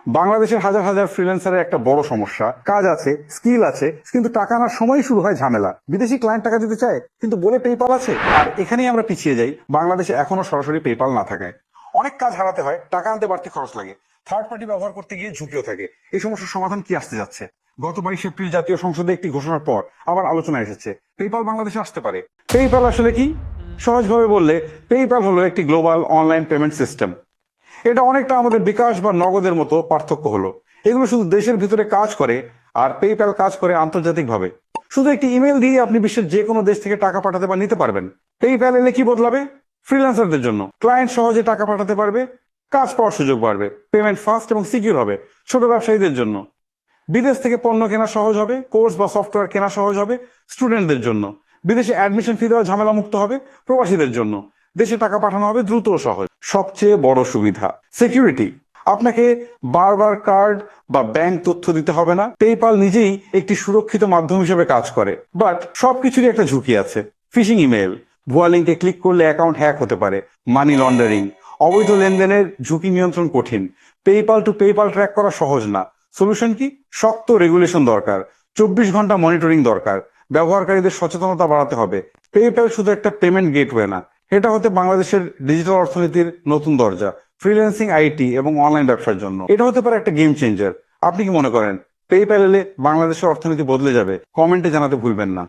বাংলাদেশের হাজার হাজার ফ্রিল্যান্সারের একটা বড় সমস্যা, কাজ আছে, স্কিল আছে, কিন্তু টাকা আনার সময় শুরু হয় ঝামেলা। বিদেশি ক্লায়েন্ট টাকা দিতে চায় কিন্তু বলে পেপাল আছে, আর এখানেই আমরা পিছিয়ে যাই। বাংলাদেশে এখনো সরাসরি পেপাল না থাকায় অনেক কাজ হারাতে হয়, টাকা আনতে বাড়তি খরচ লাগে, থার্ড পার্টি ব্যবহার করতে গিয়ে ঝুঁকিও থাকে। এই সমস্যার সমাধান কি আসতে যাচ্ছে? গত 22 এপ্রিল জাতীয় সংসদে একটি ঘোষণার পর আবার আলোচনা এসেছে পেপাল বাংলাদেশে আসতে পারে। পেপাল আসলে কি? সহজভাবে বললে, পেপাল হলো একটি গ্লোবাল অনলাইন পেমেন্ট সিস্টেম। এটা অনেকটা আমাদের বিকাশ বা নগদের মতো, পার্থক্য হলো এগুলো শুধু দেশের ভিতরে কাজ করে, আর পেপ্যাল কাজ করে আন্তর্জাতিকভাবে। শুধু একটি ইমেল দিয়ে আপনি বিশ্বের যে কোনো দেশ থেকে টাকা পাঠাতে বা নিতে পারবেন। পেপ্যাল এলে কি বদলাবে? ফ্রিল্যান্সারদের জন্য ক্লায়েন্ট সহজে টাকা পাঠাতে পারবে, কাজ পাওয়ার সুযোগ বাড়বে, পেমেন্ট ফাস্ট এবং সিকিউর হবে। ছোট ব্যবসায়ীদের জন্য বিদেশ থেকে পণ্য কেনা সহজ হবে, কোর্স বা সফটওয়্যার কেনা সহজ হবে। স্টুডেন্টদের জন্য বিদেশে অ্যাডমিশন ফি দেওয়া ঝামেলা মুক্ত হবে। প্রবাসীদের জন্য দেশে টাকা পাঠানো হবে দ্রুত ও সহজ। সবচেয়ে বড় সুবিধা সিকিউরিটি। আপনাকে বারবার কার্ড বা ব্যাংক তথ্য দিতে হবে না। পেপাল নিজেই একটি সুরক্ষিত মাধ্যম হিসেবে কাজ করে, বাট সবকিছুরই একটা ঝুঁকি আছে। ফিশিং ইমেল, ভুয়া লিঙ্কে ক্লিক করলে অ্যাকাউন্ট হ্যাক হতে পারে। মানি লন্ডারিং, অবৈধ লেনদেনের ঝুঁকি নিয়ন্ত্রণ কঠিন। পেপাল টু পেপাল ট্র্যাক করা সহজ না। সলিউশন কি? শক্ত রেগুলেশন দরকার, 24 ঘন্টা মনিটরিং দরকার, ব্যবহারকারীদের সচেতনতা বাড়াতে হবে। পেপ্যাল শুধু একটা পেমেন্ট গেটওয়ে না, এটা হতে বাংলাদেশের ডিজিটাল অর্থনীতির নতুন দরজা, ফ্রিল্যান্সিং, আইটি এবং অনলাইন ব্যবসার জন্য। এটা হতে পারে একটা গেম চেঞ্জার। আপনি কি মনে করেন পেপ্যাল এলে বাংলাদেশের অর্থনীতি বদলে যাবে? কমেন্টে জানাতে ভুলবেন না।